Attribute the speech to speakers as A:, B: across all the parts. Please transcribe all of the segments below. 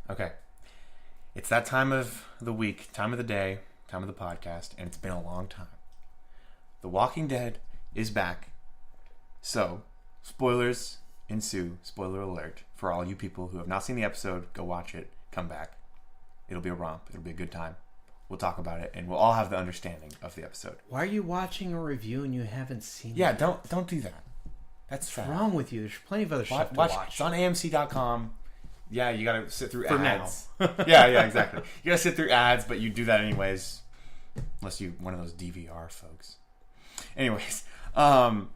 A: Okay. It's that time of the week, time of the day, time of the podcast, and it's been a long time. The Walking Dead is back. So, spoilers ensue. Spoiler alert. For all you people who have not seen the episode, go watch it. Come back. It'll be a romp. It'll be a good time. We'll talk about it, and we'll all have the understanding of the episode.
B: Why are you watching a review and you haven't seen it?
A: Yeah, don't do that. That's
B: What's wrong with you? There's plenty of other stuff to watch.
A: It's on AMC.com. Yeah, you gotta sit through ads.
B: Now.
A: yeah, exactly. You gotta sit through ads, but you do that anyways. Unless you're one of those DVR folks. Anyways, the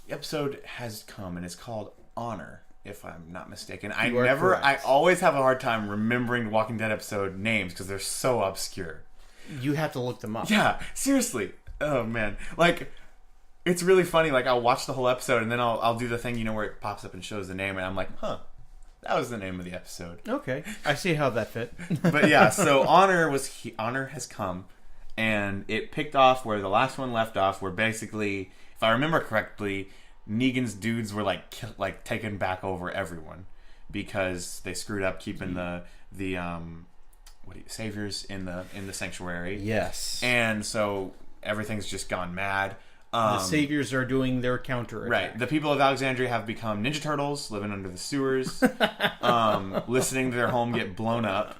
A: episode has come, and it's called Honor, if I'm not mistaken. I always have a hard time remembering Walking Dead episode names because they're so obscure.
B: You have to look them up.
A: Yeah, seriously. Oh, man. Like, it's really funny. Like, I'll watch the whole episode, and then I'll do the thing, where it pops up and shows the name, and I'm like, huh. That was the name of the episode.
B: Okay, I see how that fit.
A: But yeah, so Honor has come, and it picked off where the last one left off. Where basically, if I remember correctly, Negan's dudes were like taken back over everyone because they screwed up keeping the saviors in the sanctuary.
B: Yes,
A: and so everything's just gone mad.
B: The saviors are doing their counterattack.
A: Right. The people of Alexandria have become Ninja Turtles, living under the sewers, listening to their home get blown up.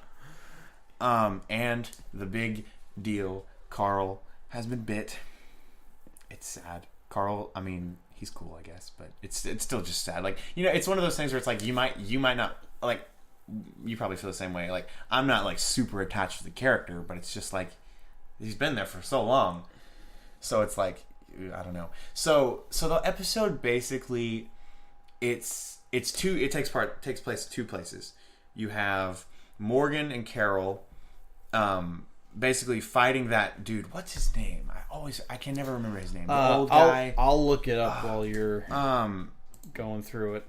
A: And the big deal, Carl has been bit. It's sad. Carl, I mean, he's cool, I guess, but it's still just sad. Like, it's one of those things where it's like you might not, like, you probably feel the same way. Like, I'm not like super attached to the character, but it's just like he's been there for so long. So it's like, I don't know. So the episode basically, it takes place two places. You have Morgan and Carol, basically fighting that dude. What's his name? I can never remember his name. The old guy.
B: I'll look it up while you're going through it.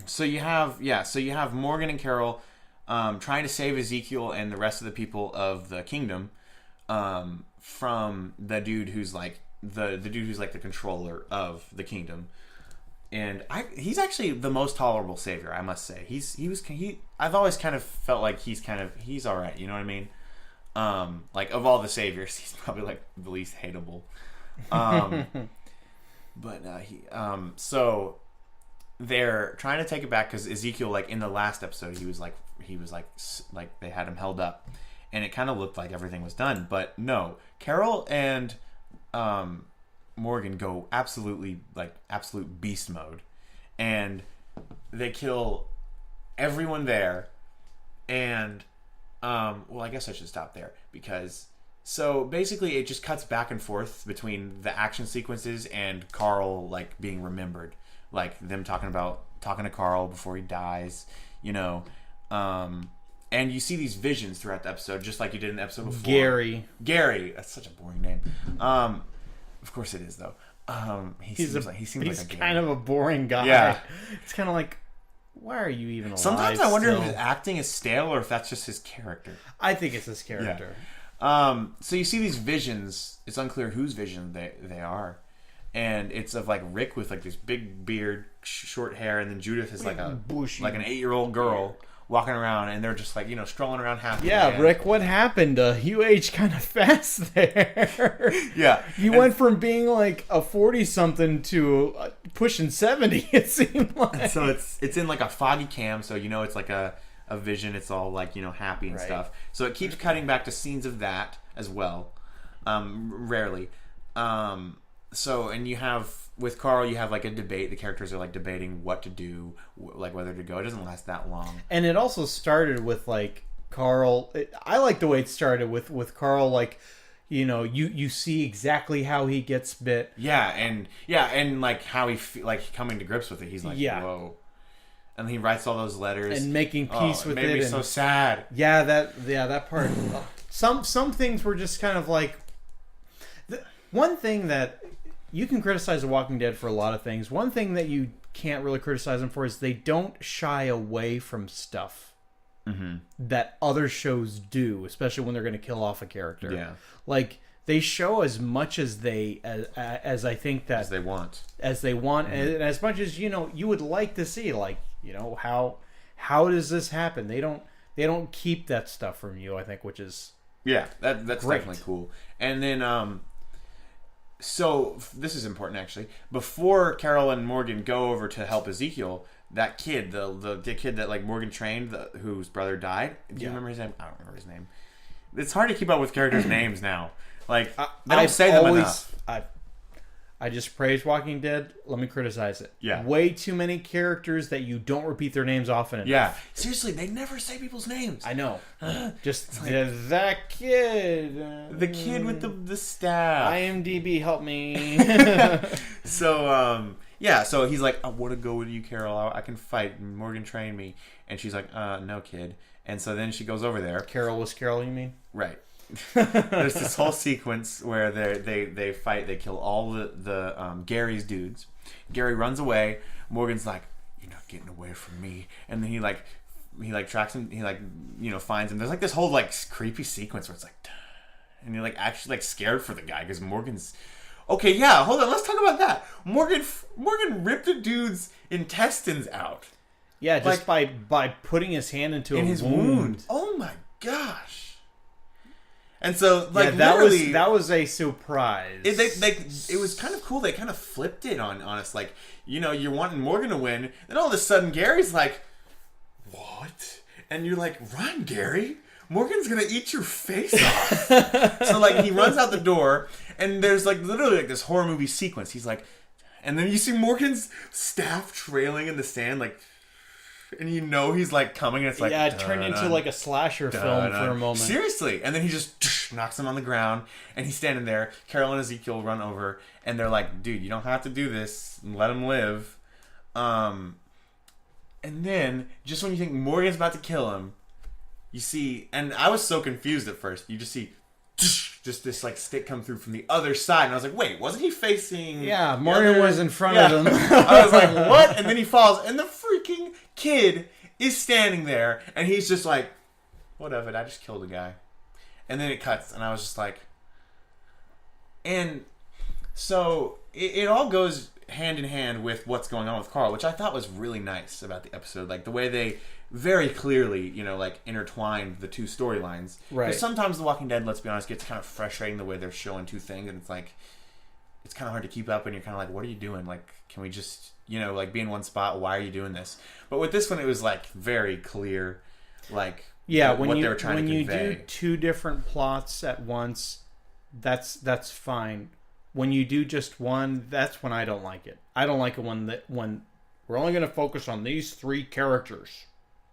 A: So you have Morgan and Carol, trying to save Ezekiel and the rest of the people of the kingdom, from the dude who's like the dude who's like the controller of the kingdom, and he's actually the most tolerable savior, I must say. I've always kind of felt like he's all right. You know what I mean? Like, of all the saviors, he's probably like the least hateable. So they're trying to take it back because Ezekiel, like in the last episode, he was like they had him held up, and it kind of looked like everything was done, but no. Carol and Morgan go absolute beast mode, and they kill everyone there. And I guess I should stop there, because so basically it just cuts back and forth between the action sequences and Carl like being remembered, like them talking to Carl before he dies, and you see these visions throughout the episode, just like you did in the episode before. Gary. That's such a boring name. Of course it is, though. He seems like
B: kind of a boring guy.
A: Yeah.
B: It's kind of like, why are you even alive?
A: Sometimes I wonder if his acting is stale or if that's just his character.
B: I think it's his character.
A: Yeah. So you see these visions. It's unclear whose vision they are. And it's of like Rick with like this big beard, short hair, and then Judith is like an 8-year-old girl walking around, and they're just like, strolling around happy.
B: Yeah, Rick, what happened? You aged kind of fast there.
A: Yeah.
B: You went from being like a 40-something to pushing 70, it seemed like.
A: So it's in like a foggy cam, so it's like a vision. It's all like, happy and stuff. So it keeps cutting back to scenes of that as well. Rarely. So, and you have, with Carl, you have like a debate. The characters are like debating what to do, like whether to go. It doesn't last that long.
B: And it also started with like Carl. I like the way it started with Carl. Like, you see exactly how he gets bit.
A: Yeah, and like how he like coming to grips with it. He's like, whoa. And he writes all those letters
B: and making peace with it.
A: It made me so sad.
B: Yeah, that part. Some things were just kind of like. One thing that you can criticize The Walking Dead for a lot of things. One thing that you can't really criticize them for is they don't shy away from stuff that other shows do, especially when they're going to kill off a character.
A: Yeah,
B: like they show as much as as I think that
A: as they want,
B: and as much as you would like to see. Like how does this happen? They don't. they don't keep that stuff from you, I think, which is
A: Yeah, that's
B: great.
A: definitely cool. And then, so this is important actually. Before Carol and Morgan go over to help Ezekiel, that kid, the kid that like Morgan trained, whose brother died. Do you remember his name? I don't remember his name. It's hard to keep up with characters' names now. Like they don't say them enough.
B: I just praised Walking Dead. Let me criticize it.
A: Yeah.
B: Way too many characters that you don't repeat their names often enough.
A: Yeah. Seriously, they never say people's names.
B: I know. Just that kid.
A: The kid with the staff.
B: IMDb, help me.
A: So, yeah, so he's like, I want to go with you, Carol. I can fight. Morgan trained me. And she's like, no, kid. And so then she goes over there.
B: Carol, you mean?
A: Right. There's this whole sequence where they fight. They kill all the Gary's dudes. Gary runs away. Morgan's like, "You're not getting away from me." And then he tracks him. He finds him. There's like this whole like creepy sequence where it's like, and you're like actually like scared for the guy because Morgan's. Okay, yeah. Hold on. Let's talk about that. Morgan ripped a dude's intestines out.
B: Yeah, just by putting his hand into
A: his
B: wound.
A: Oh my gosh. And so, like,
B: yeah, that was a surprise.
A: It was kind of cool. They kind of flipped it on us. Like, you're wanting Morgan to win. Then all of a sudden, Gary's like, what? And you're like, run, Gary. Morgan's going to eat your face off. So, like, he runs out the door, and there's, like, literally, like, this horror movie sequence. He's like, and then you see Morgan's staff trailing in the sand, like, and he's like coming, and it's like,
B: yeah, it turned into like a slasher film for a moment.
A: Seriously. And then he just knocks him on the ground, and he's standing there. Carol and Ezekiel run over, and they're like, dude, you don't have to do this. Let him live. And then, just when you think Morgan's about to kill him, you see, and I was so confused at first, you just see just this like stick come through from the other side, and I was like, wait, wasn't he facing?
B: Yeah, Morgan was in front of him.
A: I was like, what? And then he falls, and the freaking kid is standing there, and he's just like, whatever, I just killed a guy. And then it cuts, and I was just like, and so it all goes hand in hand with what's going on with Carl, which I thought was really nice about the episode, like the way they very clearly, like intertwined the two storylines.
B: Right.
A: Because sometimes The Walking Dead, let's be honest, gets kind of frustrating the way they're showing two things, and it's like, it's kind of hard to keep up, and you're kind of like, what are you doing? Like, can we just, like be in one spot? Why are you doing this? But with this one, it was like very clear, like,
B: yeah,
A: what they were trying to convey.
B: When you do two different plots at once, that's fine. When you do just one, that's when I don't like it. I don't like it when we're only going to focus on these three characters.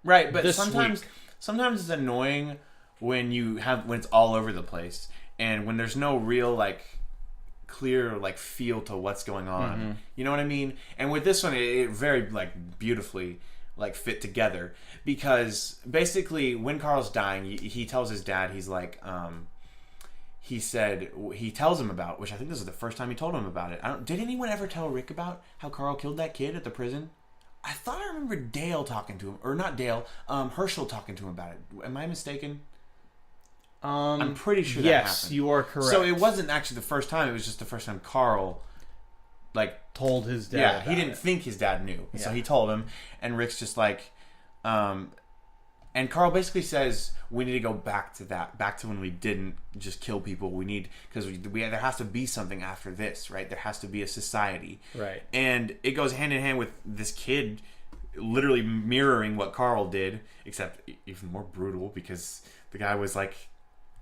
A: Right, but sometimes it's annoying when it's all over the place, and when there's no real like clear like feel to what's going on. Mm-hmm. You know what I mean? And with this one, it very like beautifully like fit together, because basically when Carl's dying, he tells his dad, he's like, he tells him about, which I think this is the first time he told him about it. Did anyone ever tell Rick about how Carl killed that kid at the prison? I thought I remember Dale talking to him, or not Dale, Herschel talking to him about it. Am I mistaken? I'm pretty sure that happened.
B: Yes, you are correct.
A: So it wasn't actually the first time, it was just the first time Carl like
B: told his dad.
A: Yeah, he didn't think his dad knew. Yeah. So he told him, and Rick's just like, and Carl basically says, we need to go back to that, back to when we didn't just kill people. We need, because there has to be something after this, right? There has to be a society.
B: Right.
A: And it goes hand in hand with this kid literally mirroring what Carl did, except even more brutal, because the guy was like,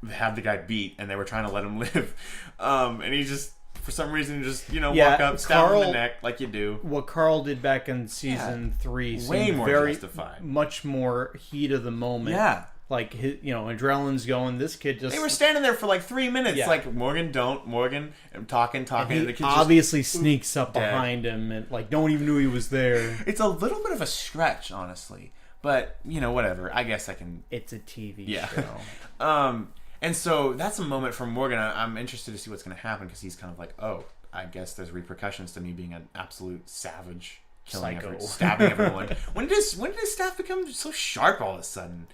A: had the guy beat, and they were trying to let him live. And he just, for some reason, just, walk up, stab him in the neck like you do.
B: What Carl did back in season 3
A: way
B: seemed
A: more
B: very
A: justified.
B: Much more heat of the moment.
A: Yeah.
B: Like, adrenaline's going, this kid just...
A: They were standing there for like 3 minutes.
B: Yeah.
A: Like, Morgan, I'm talking.
B: And he
A: and the kid
B: obviously sneaks up behind him and, like, no one even knew he was there.
A: It's a little bit of a stretch, honestly. But, whatever. I guess I can...
B: It's a TV show.
A: And so that's a moment for Morgan. I'm interested to see what's going to happen, because he's kind of like, oh, I guess there's repercussions to me being an absolute savage, killing everyone, stabbing everyone. When did his staff become so sharp all of a sudden?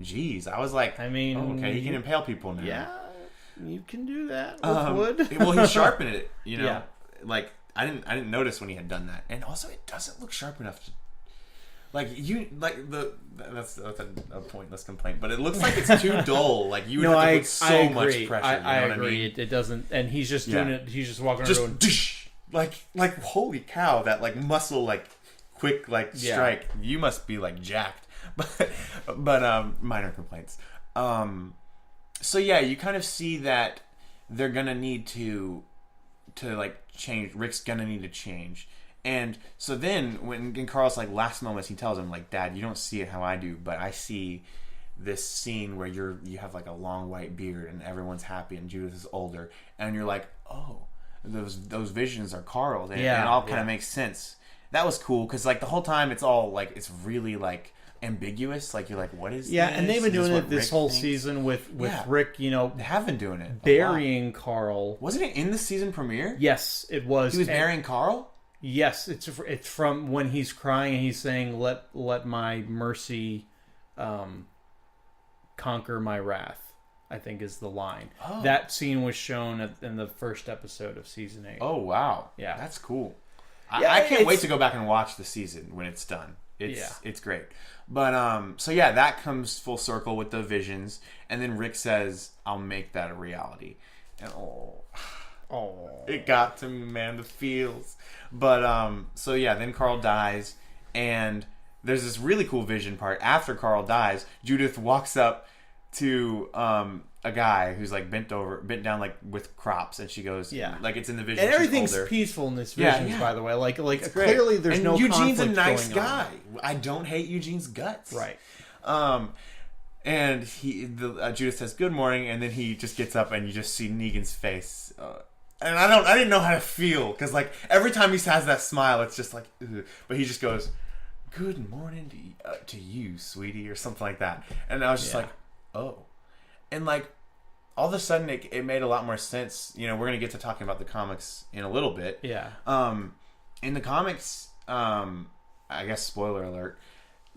A: Jeez, I was like, okay, he can impale people now.
B: Yeah, you can do that with wood.
A: Well, he sharpened it, Yeah. Like, I didn't notice when he had done that. And also, it doesn't look sharp enough to... Like that's a pointless complaint, but it looks like it's too dull. Like you would have to put so much pressure.
B: I
A: you know
B: agree.
A: What I mean?
B: It doesn't, and he's just doing it. He's just walking
A: just
B: around.
A: Like holy cow, that like muscle like quick like strike. You must be like jacked. But minor complaints. So yeah, you kind of see that they're gonna need to like change. Rick's gonna need to change. And so then, when in Carl's like last moments, he tells him like, "Dad, you don't see it how I do, but I see this scene where you have like a long white beard and everyone's happy and Judith is older, and you're like, oh, those visions are Carl's, and it all kind of makes sense." That was cool because like the whole time it's all like it's really like ambiguous. Like you're like, what is this?
B: And they've been doing it this
A: Rick
B: whole
A: thinks?
B: season with Rick. You know,
A: They have been doing it.
B: burying Carl.
A: Wasn't it in the season premiere?
B: Yes, it was.
A: He was burying Carl.
B: Yes, it's from when he's crying and he's saying, "Let my mercy conquer my wrath," I think is the line. Oh. That scene was shown in the first episode of season 8.
A: Oh wow!
B: Yeah,
A: that's cool. I can't wait to go back and watch the season when it's done. It's great. But so yeah, that comes full circle with the visions, and then Rick says, "I'll make that a reality," and it got to me, man, the feels. But so yeah, then Carl dies, and there's this really cool vision part. After Carl dies, Judith walks up to a guy who's like bent down like with crops, and she goes, like it's in the vision.
B: And everything's
A: older.
B: Peaceful in this vision, by the way. Like clearly there's
A: and
B: no
A: Eugene's a
B: conflict
A: nice
B: going
A: guy.
B: on.
A: I don't hate Eugene's guts.
B: Right.
A: And Judith says good morning, and then he just gets up, and you just see Negan's face. And I didn't know how to feel because like every time he has that smile, it's just like, ugh. But he just goes, "Good morning to you, sweetie," or something like that. And I was just like, oh, and like all of a sudden it made a lot more sense. You know, we're gonna get to talking about the comics in a little bit.
B: Yeah.
A: In the comics, I guess spoiler alert.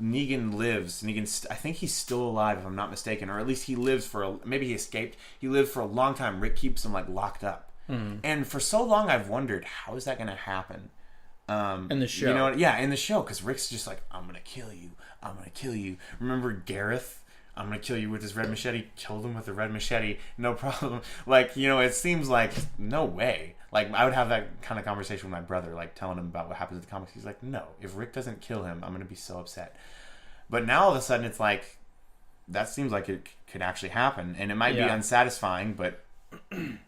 A: Negan lives. I think he's still alive, if I'm not mistaken, or at least he lives maybe he escaped. He lived for a long time. Rick keeps him like locked up. Mm-hmm. And for so long, I've wondered, how is that going to happen?
B: In the show.
A: You know, in the show, because Rick's just like, I'm going to kill you. I'm going to kill you. Remember Gareth? I'm going to kill you with his red machete. Killed him with a red machete. No problem. Like, you know, it seems like, no way. Like, I would have that kind of conversation with my brother, like, telling him about what happens in the comics. He's like, no. If Rick doesn't kill him, I'm going to be so upset. But now, all of a sudden, it's like, that seems like it could actually happen. And it might be unsatisfying, but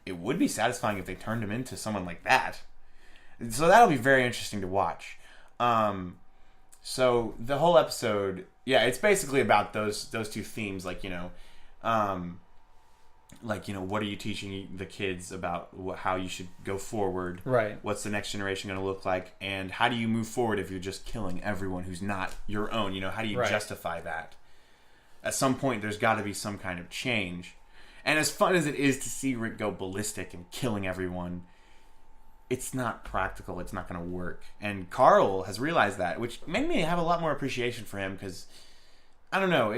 A: it would be satisfying if they turned him into someone like that. So that'll be very interesting to watch. So the whole episode, it's basically about those two themes, like, you know, what are you teaching the kids about how you should go forward?
B: Right.
A: What's the next generation going to look like? And how do you move forward if you're just killing everyone who's not your own? You know, how do you justify that? At some point, there's got to be some kind of change. And as fun as it is to see Rick go ballistic and killing everyone, it's not practical. It's not going to work. And Carl has realized that, which made me have a lot more appreciation for him because, I don't know,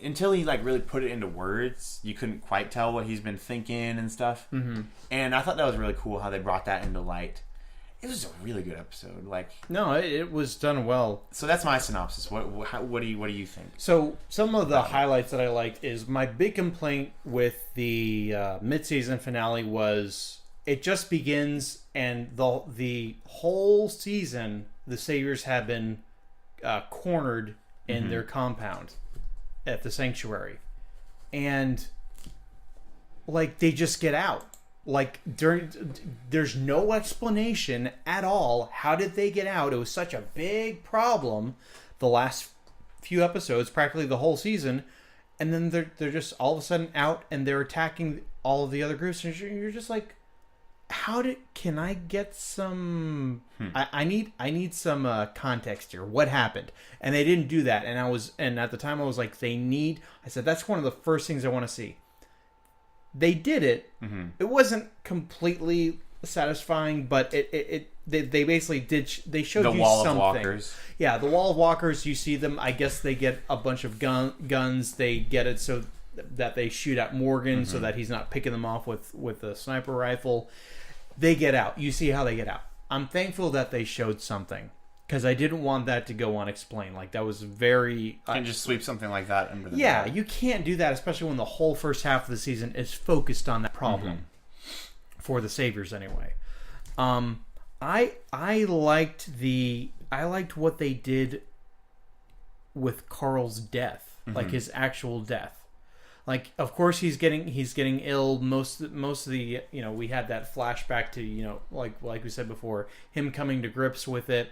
A: until he like really put it into words, you couldn't quite tell what he's been thinking and stuff. Mm-hmm. And I thought that was really cool how they brought that into light. It was a really good episode.
B: No, it was done well.
A: So that's my synopsis. What do you think?
B: So some of the highlights that I liked is my big complaint with the mid-season finale was it just begins and the whole season the Saviors have been cornered in their compound at the sanctuary, and like they just get out. Like there's no explanation at all. How did they get out? It was such a big problem the last few episodes, practically the whole season, and then they're just all of a sudden out and they're attacking all of the other groups, and you're just like, can I get some I need some context here. What happened? And they didn't do that, and at the time I was like, I said that's one of the first things I want to see. They did it. Mm-hmm. It wasn't completely satisfying, but they basically did. They showed
A: the
B: you
A: wall
B: something.
A: Of walkers.
B: Yeah, the wall of walkers. You see them. I guess they get a bunch of guns. They get it so that they shoot at Morgan, so that he's not picking them off with a sniper rifle. They get out. You see how they get out. I'm thankful that they showed something. because I didn't want that to go unexplained. Like, that was very...
A: You can't just sweep something like that under the
B: Yeah,
A: rug.
B: you can't do that, especially when the whole first half of the season is focused on that problem. For the Saviors, anyway. I liked what they did with Carl's death, like his actual death. Like, of course, he's getting ill. Most of the, we had that flashback to, like we said before, him coming to grips with it,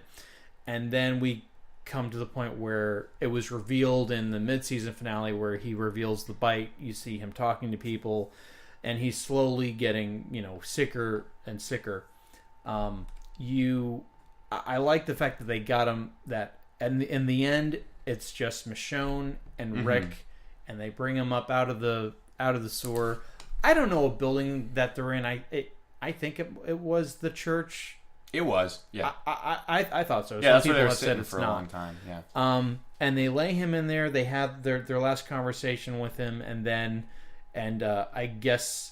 B: and then we come to the point where it was revealed in the mid-season finale where he reveals the bite. You see him talking to people, and he's slowly getting, sicker and sicker. I like the fact that they got him that, and in the end, it's just Michonne and Rick, and they bring him up out of the sewer. I don't know what building that they're in. I think it was the church.
A: It was, yeah.
B: I thought so.
A: Yeah, that's
B: Some
A: where they
B: people
A: were
B: have said
A: sitting
B: it's
A: for a
B: not.
A: long time, yeah.
B: And they lay him in there. They have their last conversation with him, and I guess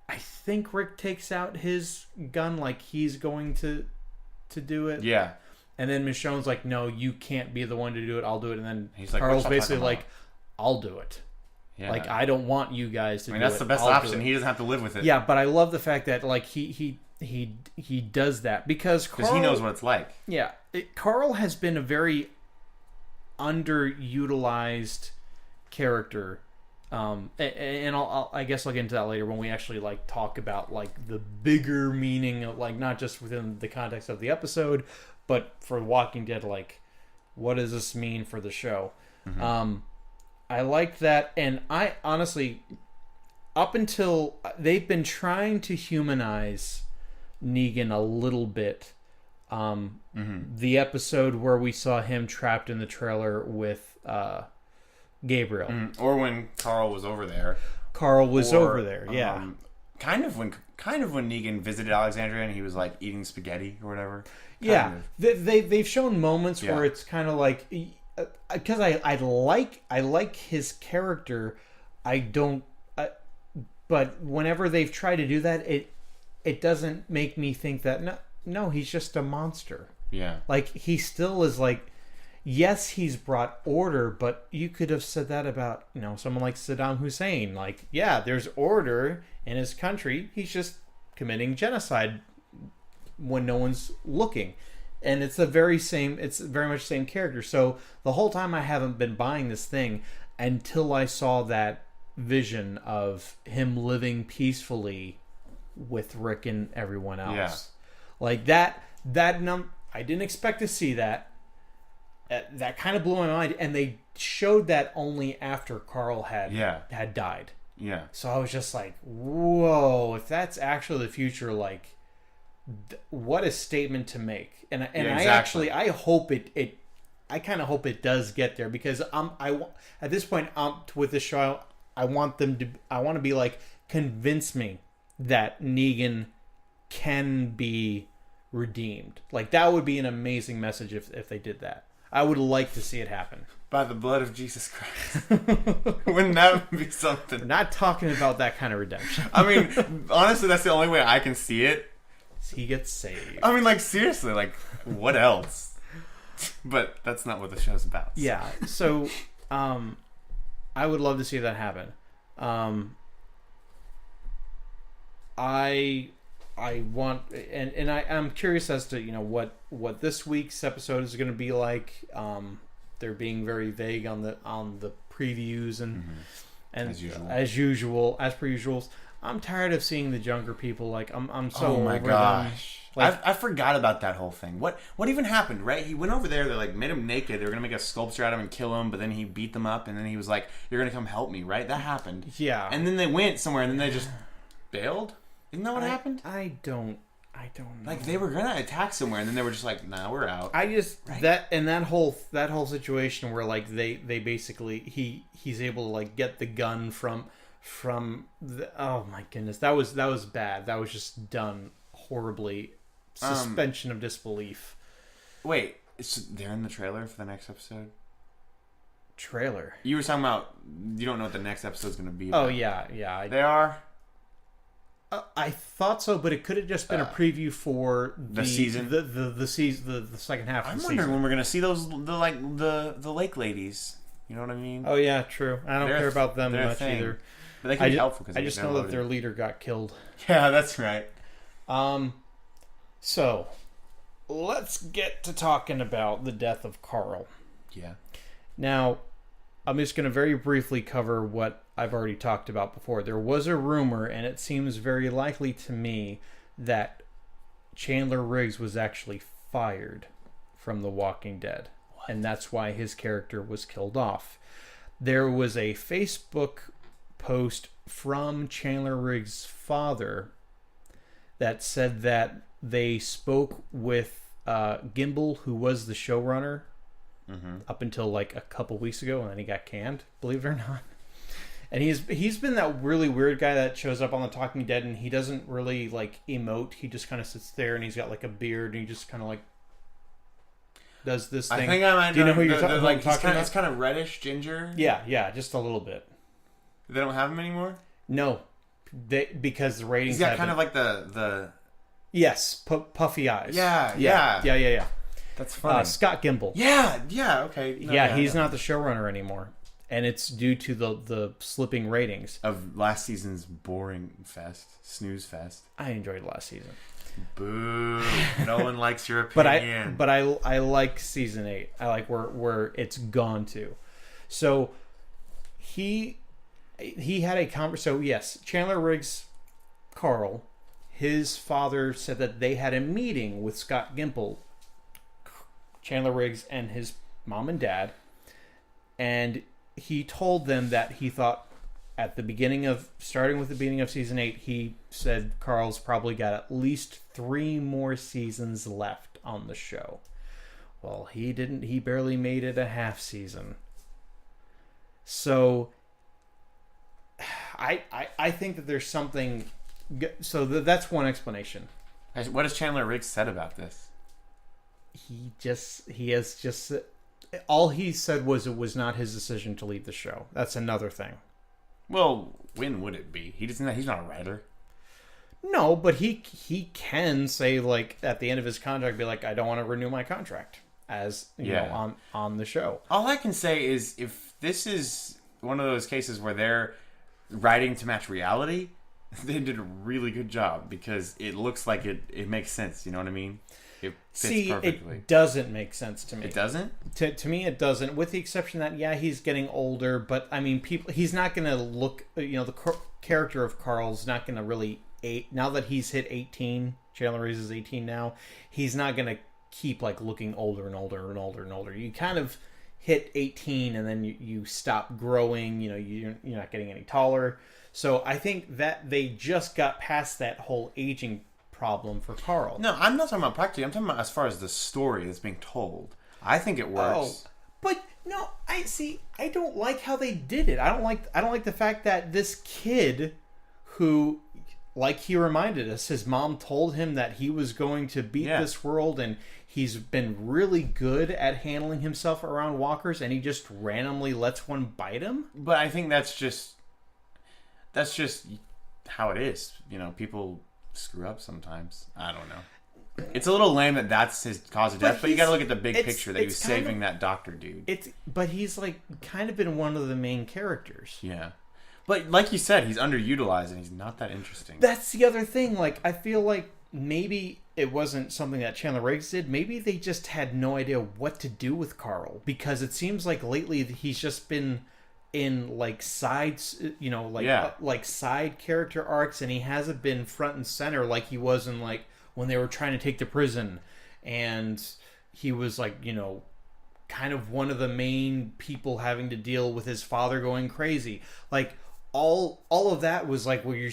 B: I think Rick takes out his gun like he's going to do it.
A: Yeah.
B: And then Michonne's like, "No, you can't be the one to do it. I'll do it." And then
A: He's like,
B: Carl's
A: "What you
B: basically
A: talking
B: like, "I'll do it."
A: Yeah.
B: Like, I don't want you guys to do it.
A: that's the best
B: I'll do
A: option.
B: it.
A: He doesn't have to live with it.
B: Yeah, but I love the fact that like he does that because
A: he knows what it's like.
B: Yeah, Carl has been a very underutilized character, and I guess I'll get into that later when we actually like talk about like the bigger meaning of like not just within the context of the episode, but for Walking Dead, like what does this mean for the show? I like that, and I honestly, up until they've been trying to humanize Negan a little bit. The episode where we saw him trapped in the trailer with Gabriel.
A: Or when Carl was over there.
B: Carl was over there, yeah.
A: Kind of when Negan visited Alexandria and he was like eating spaghetti or whatever.
B: Yeah, they've shown moments where it's kind of like, because I like his character. I don't, but whenever they've tried to do that, it doesn't make me think that no, he's just a monster.
A: Yeah,
B: like he still is like, yes, he's brought order, but you could have said that about someone like Saddam Hussein. Like, yeah, there's order in his country. He's just committing genocide when no one's looking. And it's very much the same character. So the whole time I haven't been buying this thing until I saw that vision of him living peacefully with Rick and everyone else.
A: Yeah.
B: Like that I didn't expect to see that. That kind of blew my mind, and they showed that only after Carl had died.
A: Yeah.
B: So I was just like, whoa, if that's actually the future, like what a statement to make. And
A: exactly.
B: I hope I kind of hope it does get there, because at this point with the show I want to be like, convince me that Negan can be redeemed. Like, that would be an amazing message if they did that. I would like to see it happen.
A: By the blood of Jesus Christ. Wouldn't that be something?
B: We're not talking about that kind of redemption.
A: I mean, honestly, that's the only way I can see it.
B: He gets saved.
A: I mean, like, seriously, like, what else? But that's not what the show's about. So.
B: Yeah, so I would love to see that happen. I want, and I'm curious as to what this week's episode is going to be like. They're being very vague on the previews and as usual as per usual. I'm tired of seeing the younger people. Like I'm so.
A: Oh my
B: over
A: gosh!
B: Them. Like,
A: I forgot about that whole thing. What even happened? Right? He went over there. They like made him naked. They were gonna make a sculpture out of him and kill him. But then he beat them up. And then he was like, "You're gonna come help me." Right? That happened.
B: Yeah.
A: And then they went somewhere. And then they just bailed. Isn't that what happened?
B: I don't know.
A: Like, they were gonna attack somewhere, and then they were just like, "Nah, we're out."
B: I just that whole situation where like they basically he's able to like get the gun from the, oh my goodness, that was bad. That was just done horribly. Suspension of disbelief.
A: Wait, they're in the trailer for the next episode?
B: Trailer?
A: You were talking about, you don't know what the next episode's gonna be about.
B: Oh yeah.
A: They are?
B: I thought so, but it could have just been a preview for
A: the season,
B: the season, the second half.
A: I'm
B: of the
A: wondering
B: season.
A: when we're gonna see the lake ladies. You know what I mean?
B: Oh yeah, true. I don't care about them much either.
A: But they can be helpful because
B: I just know that their leader got killed.
A: Yeah, that's right.
B: So let's get to talking about the death of Carl.
A: Yeah.
B: Now, I'm just going to very briefly cover what I've already talked about before. There was a rumor, and it seems very likely to me, that Chandler Riggs was actually fired from The Walking Dead. What? And that's why his character was killed off. There was a Facebook post from Chandler Riggs' father that said that they spoke with Gimbel, who was the showrunner, up until like a couple weeks ago, and then he got canned, believe it or not. And he's been that really weird guy that shows up on The Talking Dead, and he doesn't really like emote. He just kind of sits there, and he's got like a beard, and he just kind of like does this thing.
A: I think I might.
B: Do you know who you're talking
A: like,
B: about?
A: It's kind of reddish ginger.
B: Yeah, just a little bit.
A: They don't have him anymore.
B: No, because the ratings.
A: He's got kind of like the.
B: Yes, puffy eyes.
A: Yeah. That's funny.
B: Scott Gimple.
A: Yeah, okay. No,
B: he's not the showrunner anymore. And it's due to the slipping ratings.
A: Of last season's boring fest, snooze fest.
B: I enjoyed last season.
A: Boo. No one likes your opinion.
B: But I like season 8. I like where it's gone to. So he had a conversation. So yes, Chandler Riggs, Carl, his father said that they had a meeting with Scott Gimple, Chandler Riggs, and his mom and dad, and he told them that he thought starting with the beginning of season 8, he said Carl's probably got at least 3 more seasons left on the show. Well, he didn't. He barely made it a half season. So I think that there's something. So that's one explanation.
A: What has Chandler Riggs said about this?
B: He has just all he said was it was not his decision to leave the show. That's another thing.
A: Well, when would it be? He's not a writer.
B: No, but he can say, like, at the end of his contract, be like, I don't want to renew my contract as you know on the show.
A: All I can say is if this is one of those cases where they're writing to match reality, they did a really good job because it looks like it makes sense. You know what I mean? It fits perfectly.
B: It doesn't make sense to me.
A: It doesn't?
B: To me, it doesn't. With the exception that, he's getting older, but I mean, he's not going to look. The character of Carl's not going to really now that he's hit 18. Chandler Riggs is 18 now. He's not going to keep like looking older and older and older and older. You kind of hit 18 and then you stop growing. You're not getting any taller. So I think that they just got past that whole aging problem for Carl.
A: No, I'm not talking about practically. I'm talking about as far as the story that's being told. I think it works.
B: Oh, but no, I don't like how they did it. I don't like the fact that this kid who, like he reminded us, his mom told him that he was going to beat this world, and he's been really good at handling himself around walkers, and he just randomly lets one bite him.
A: But I think that's just how it is. People screw up sometimes. I don't know. It's a little lame that that's his cause of death, but you got to look at the big picture that he was saving that doctor dude.
B: But he's like kind of been one of the main characters.
A: Yeah. But like you said, he's underutilized and he's not that interesting.
B: That's the other thing. Like, I feel like maybe it wasn't something that Chandler Riggs did. Maybe they just had no idea what to do with Carl, because it seems like lately he's just been in like sides, like side character arcs, and he hasn't been front and center like he was in like when they were trying to take the prison, and he was like, kind of one of the main people having to deal with his father going crazy. Like all of that was like where you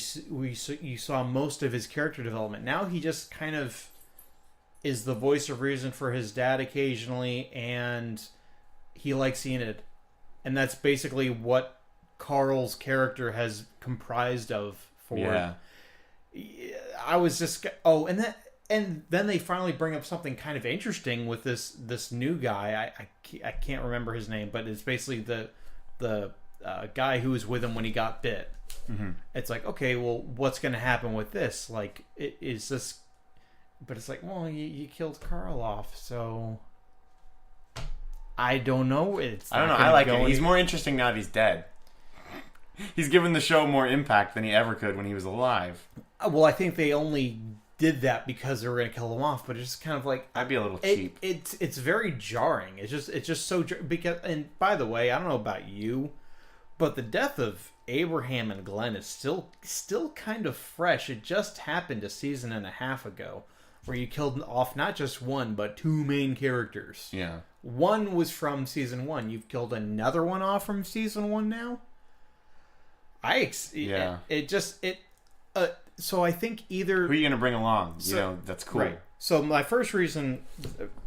B: saw most of his character development. Now he just kind of is the voice of reason for his dad occasionally, and he likes Enid. And that's basically what Carl's character has comprised of for.
A: Yeah.
B: I was just and then they finally bring up something kind of interesting with this new guy. I can't remember his name, but it's basically the guy who was with him when he got bit.
A: Mm-hmm.
B: It's like, okay, well, what's going to happen with this? Like, is this? But it's like, well, you killed Carl off, so I don't know.
A: I don't know. I like it. He's more interesting now that he's dead. He's given the show more impact than he ever could when he was alive.
B: Well, I think they only did that because they were going to kill him off, but it's just kind of like
A: I'd be a little cheap.
B: It's very jarring. It's just so because. And by the way, I don't know about you, but the death of Abraham and Glenn is still kind of fresh. It just happened a season and a half ago, where you killed off not just one but two main characters.
A: Yeah.
B: One was from season 1. You've killed another one off from season 1 now. So I think either...
A: Who are you going to bring along? That's cool.
B: Right. So my first reason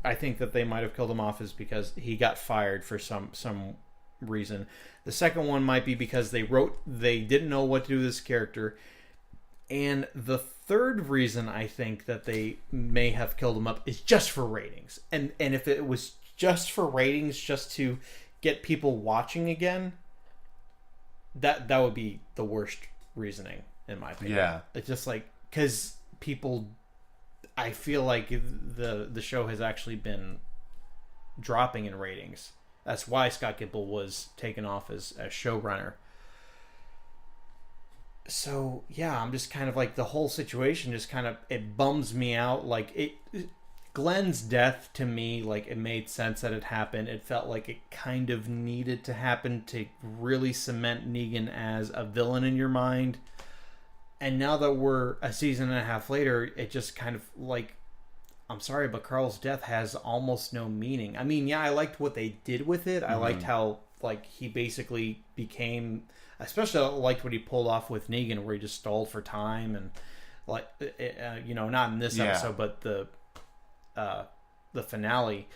B: I think that they might have killed him off is because he got fired for some reason. The second one might be because they didn't know what to do with this character. And the third reason I think that they may have killed him up is just for ratings. And if it was just for ratings, just to get people watching again, that would be the worst reasoning, in my opinion.
A: Yeah.
B: It's just like, because people, I feel like the show has actually been dropping in ratings. That's why Scott Gimple was taken off as showrunner. So yeah, I'm just kind of like, the whole situation just kind of, it bums me out. Like, Glenn's death, to me, like, it made sense that it happened. It felt like it kind of needed to happen to really cement Negan as a villain in your mind. And now that we're a season and a half later, it just kind of like, I'm sorry, but Carl's death has almost no meaning. I mean, yeah, I liked what they did with it. I liked how, like, he basically became... Especially I liked what he pulled off with Negan, where he just stalled for time. And, like, not in this episode, but the finale.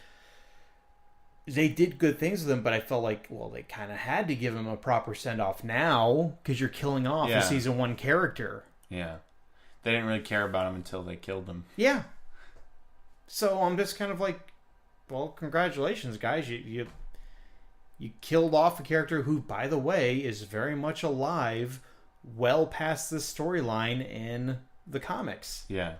B: They did good things with him, but I felt like, well, they kind of had to give him a proper send-off now, because you're killing off a season 1 character.
A: Yeah. They didn't really care about him until they killed him.
B: Yeah. So I'm just kind of like, well, congratulations, guys. You killed off a character who, by the way, is very much alive, well past this storyline in the comics.
A: Yeah.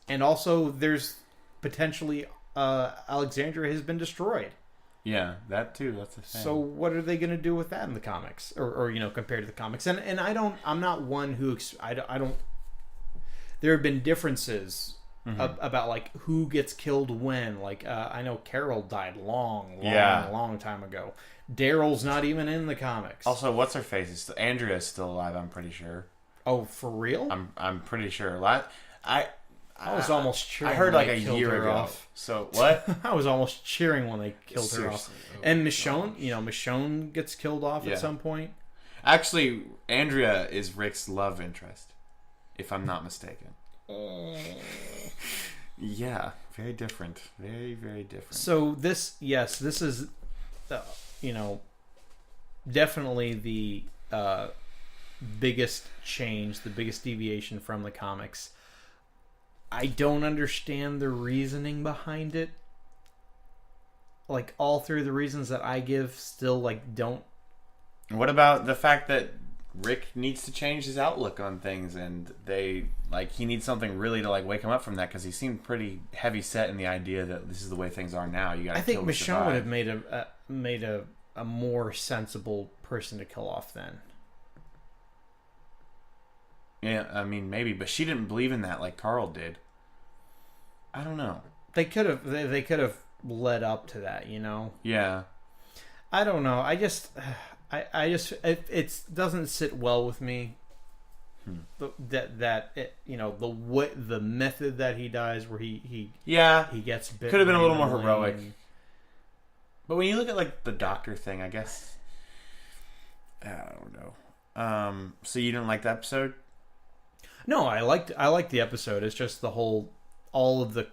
B: And also, there's potentially Alexandria has been destroyed.
A: Yeah, that too. That's the thing.
B: So what are they going to do with that in the comics, or compared to the comics? And I'm not one who I don't. There have been differences about like who gets killed when. Like I know Carol died long time ago. Daryl's not even in the comics.
A: Also, what's her face? Andrea's still alive. I'm pretty sure.
B: Oh, for real?
A: I'm pretty sure.
B: I was almost cheering.
A: I heard
B: when
A: like
B: they
A: a
B: killed
A: year
B: her
A: ago.
B: Off.
A: So what?
B: I was almost cheering when they killed her off.
A: Seriously.
B: And Michonne, Michonne gets killed off
A: Yeah.
B: at some point.
A: Actually, Andrea is Rick's love interest, if I'm not mistaken. Yeah, very different. Very, very different.
B: So this is, definitely the biggest change, the biggest deviation from the comics. I don't understand the reasoning behind it. Like, all three of the reasons that I give still, like, don't...
A: What about the fact that Rick needs to change his outlook on things, and he needs something really to, like, wake him up from that, because he seemed pretty heavy set in the idea that this is the way things are now. You got to kill to survive.
B: I think Michonne would have made a more sensible person to kill off then.
A: Yeah, I mean, maybe, but she didn't believe in that like Carl did. I don't know.
B: They could have led up to that,
A: Yeah.
B: I don't know. It doesn't sit well with me. The method that he dies, where he gets bit.
A: Could have been a little more heroic. But when you look at like the doctor thing, I guess I don't know. So you didn't like the episode?
B: No, I liked the episode. It's just all of the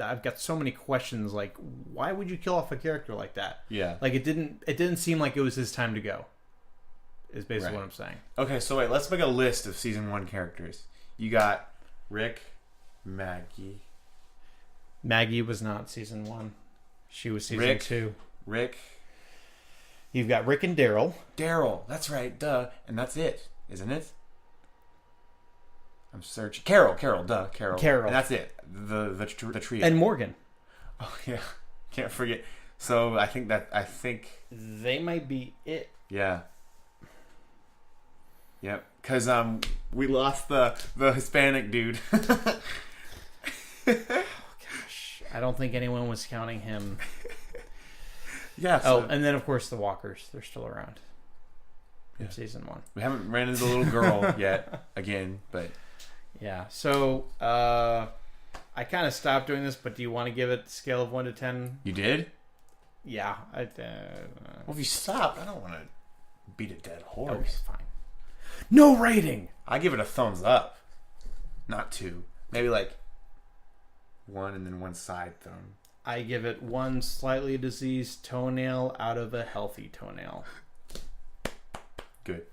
B: I've got so many questions. Like, why would you kill off a character like that?
A: Yeah.
B: Like, it didn't seem like it was his time to go. Is basically what I'm saying.
A: Okay, so wait, let's make a list of season 1 characters. You got Rick, Maggie.
B: Maggie was not season 1. She was season 2.
A: Rick,
B: You've got Rick and Daryl.
A: Daryl, that's right, duh. And that's it, isn't it? I'm searching. Carol, duh, Carol.
B: Carol.
A: And that's it. The trio.
B: And Morgan.
A: Oh yeah, can't forget. So I think
B: they might be it.
A: Yeah. Yep. Because we lost the Hispanic dude.
B: Gosh, I don't think anyone was counting him.
A: Yeah. So
B: and then of course the Walkers. They're still around. In
A: Yeah.
B: season 1.
A: we haven't ran into the little girl yet again, but
B: Yeah. So I kind of stopped doing this, but do you want to give it a scale of 1 to 10?
A: you did.
B: Yeah.
A: Well, if you stop, I don't want to beat a dead horse.
B: Okay, fine. No rating.
A: I give it a thumbs up, not 2. Maybe like 1 and then 1 side thumb.
B: I give it 1 slightly diseased toenail out of a healthy toenail.
A: Good.